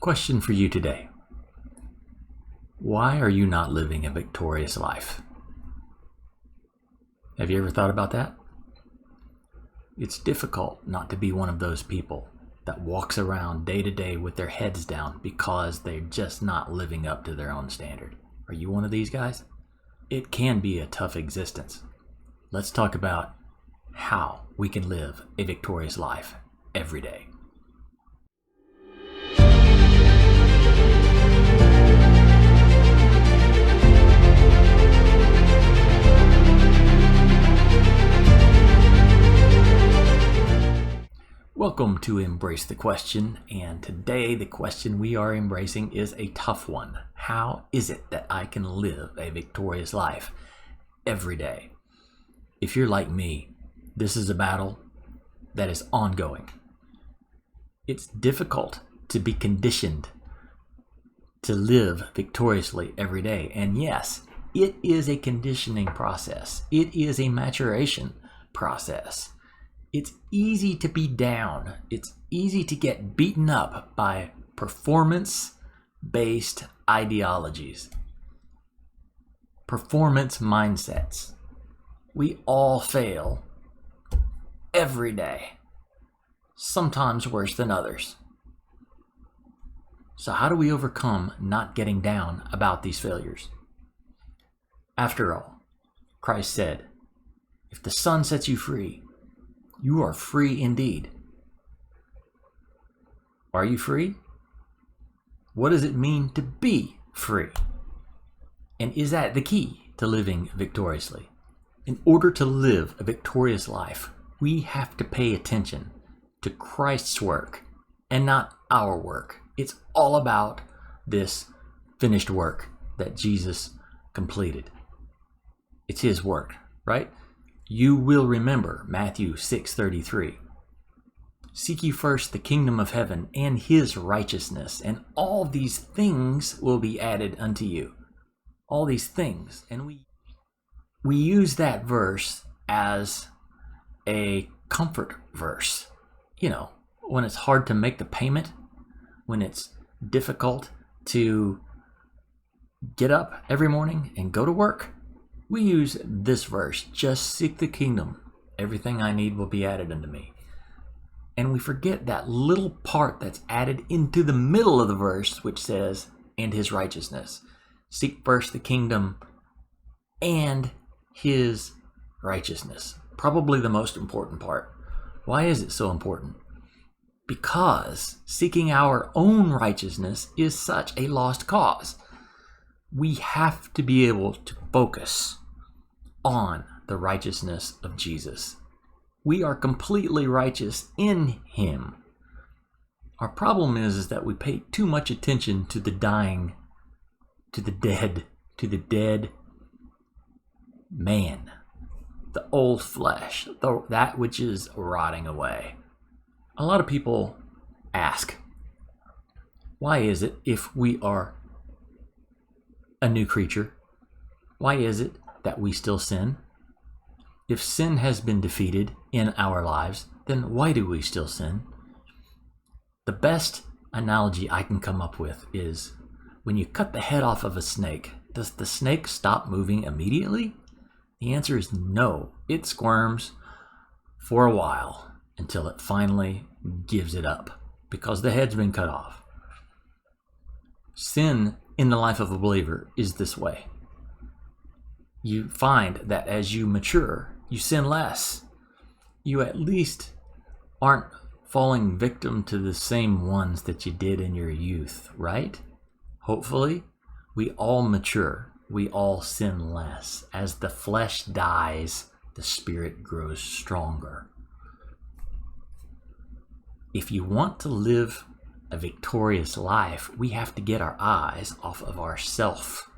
Question for you today. Why are you not living a victorious life? Have you ever thought about that? It's difficult not to be one of those people that walks around day to day with their heads down because they're just not living up to their own standard. Are you one of these guys? It can be a tough existence. Let's talk about how we can live a victorious life every day. Welcome to Embrace the Question, and today the question we are embracing is a tough one. How is it that I can live a victorious life every day? If you're like me, this is a battle that is ongoing. It's difficult to be conditioned to live victoriously every day, and yes, it is a conditioning process. It is a maturation process. It's easy to be down. It's easy to get beaten up by performance-based ideologies, performance mindsets. We all fail every day, sometimes worse than others. So how do we overcome not getting down about these failures? After all, Christ said, "If the Son sets you free, you are free indeed." Are you free? What does it mean to be free? And is that the key to living victoriously? In order to live a victorious life, we have to pay attention to Christ's work and not our work. It's all about this finished work that Jesus completed. It's his work, right? You will remember Matthew 6:33. "Seek ye first the kingdom of heaven and his righteousness, and all these things will be added unto you." All these things. And we use that verse as a comfort verse. You know, when it's hard to make the payment, when it's difficult to get up every morning and go to work, we use this verse, "Just seek the kingdom. Everything I need will be added unto me." And we forget that little part that's added into the middle of the verse, which says, "and his righteousness." Seek first the kingdom and his righteousness. Probably the most important part. Why is it so important? Because seeking our own righteousness is such a lost cause. We have to be able to focus on the righteousness of Jesus. We are completely righteous in him. Our problem is that we pay too much attention to the dying, to the dead man, the old flesh, that which is rotting away. A lot of people ask, why is it if we are a new creature, why is it that we still sin? If sin has been defeated in our lives, then why do we still sin? The best analogy I can come up with is when you cut the head off of a snake, does the snake stop moving immediately? The answer is no. It squirms for a while until it finally gives it up because the head's been cut off. Sin in the life of a believer is this way. You find that as you mature, you sin less. You at least aren't falling victim to the same ones that you did in your youth, right? Hopefully, we all mature. We all sin less. As the flesh dies, the spirit grows stronger. If you want to live a victorious life, we have to get our eyes off of ourself,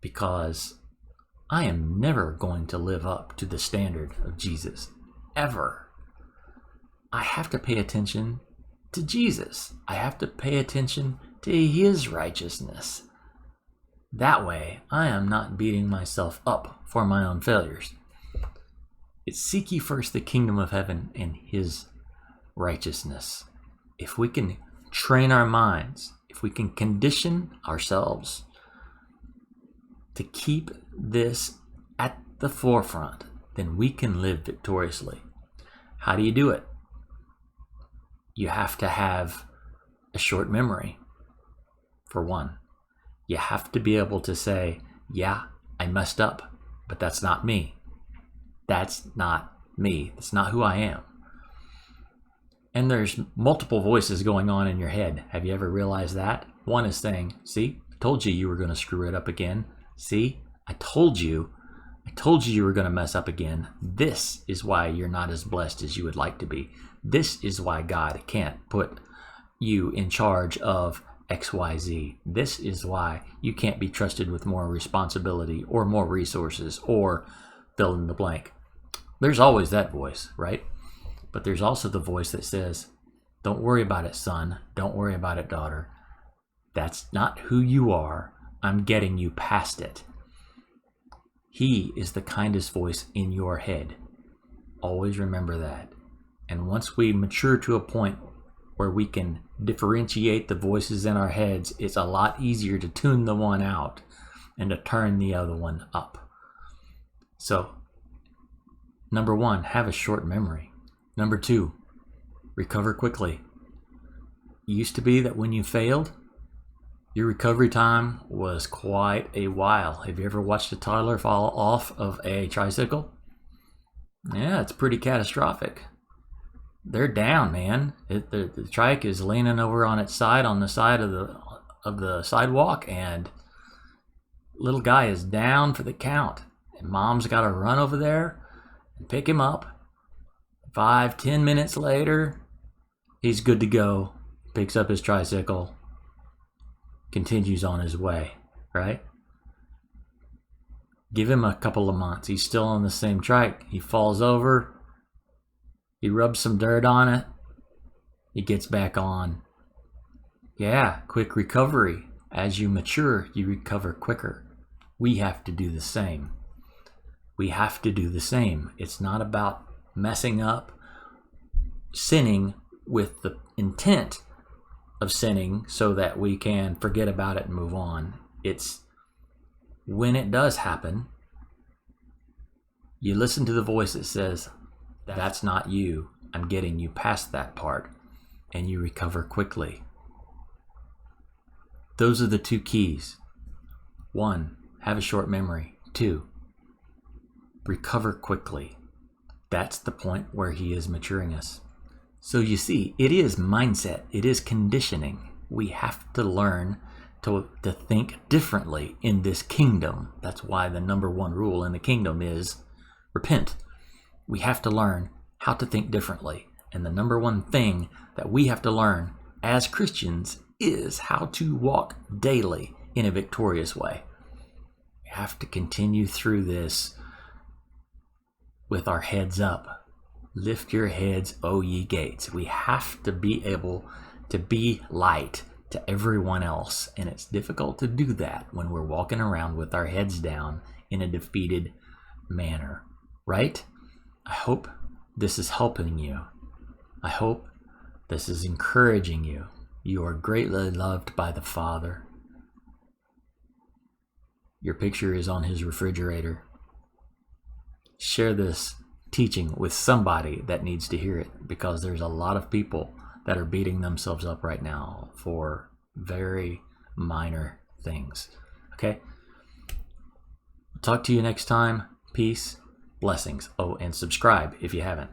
because I am never going to live up to the standard of Jesus, ever. I have to pay attention to Jesus. I have to pay attention to his righteousness. That way, I am not beating myself up for my own failures. It's seek ye first the kingdom of heaven and his righteousness. If we can train our minds if we can condition ourselves to keep this at the forefront, then we can live victoriously. How do you do it? You have to have a short memory, for one. You have to be able to say, yeah, I messed up, but that's not me. That's not me. That's not who I am. And there's multiple voices going on in your head. Have you ever realized that? One is saying, see, I told you you were going to screw it up again. See, I told you you were going to mess up again. This is why you're not as blessed as you would like to be. This is why God can't put you in charge of XYZ. This is why you can't be trusted with more responsibility or more resources or fill in the blank. There's always that voice, right? But there's also the voice that says, don't worry about it, son. Don't worry about it, daughter. That's not who you are. I'm getting you past it. He is the kindest voice in your head. Always remember that. And once we mature to a point where we can differentiate the voices in our heads, it's a lot easier to tune the one out and to turn the other one up. So, number one, have a short memory. Number two, recover quickly. It used to be that when you failed, your recovery time was quite a while. Have you ever watched a toddler fall off of a tricycle? Yeah, it's pretty catastrophic. They're down, man. The trike is leaning over on its side, on the side of the sidewalk, and little guy is down for the count. And mom's got to run over there and pick him up. 5-10 minutes later, he's good to go. Picks up his tricycle, continues on his way, right? Give him a couple of months. He's still on the same trike. He falls over. He rubs some dirt on it. He gets back on. Yeah, quick recovery. As you mature, you recover quicker. We have to do the same. We have to do the same. It's not about messing up, sinning with the intent of sinning so that we can forget about it and move on. It's when it does happen, you listen to the voice that says, that's not you. I'm getting you past that part. And you recover quickly. Those are the two keys. 1, have a short memory. 2, recover quickly. That's the point where he is maturing us. So you see, it is mindset. It is conditioning. We have to learn to think differently in this kingdom. That's why the number one rule in the kingdom is repent. We have to learn how to think differently. And the number one thing that we have to learn as Christians is how to walk daily in a victorious way. We have to continue through this with our heads up. Lift your heads, O ye gates. We have to be able to be light to everyone else. And it's difficult to do that when we're walking around with our heads down in a defeated manner, right? I hope this is helping you. I hope this is encouraging you. You are greatly loved by the Father. Your picture is on his refrigerator. Share this teaching with somebody that needs to hear it, because there's a lot of people that are beating themselves up right now for very minor things. Okay? Talk to you next time. Peace. Blessings. Oh, and subscribe if you haven't.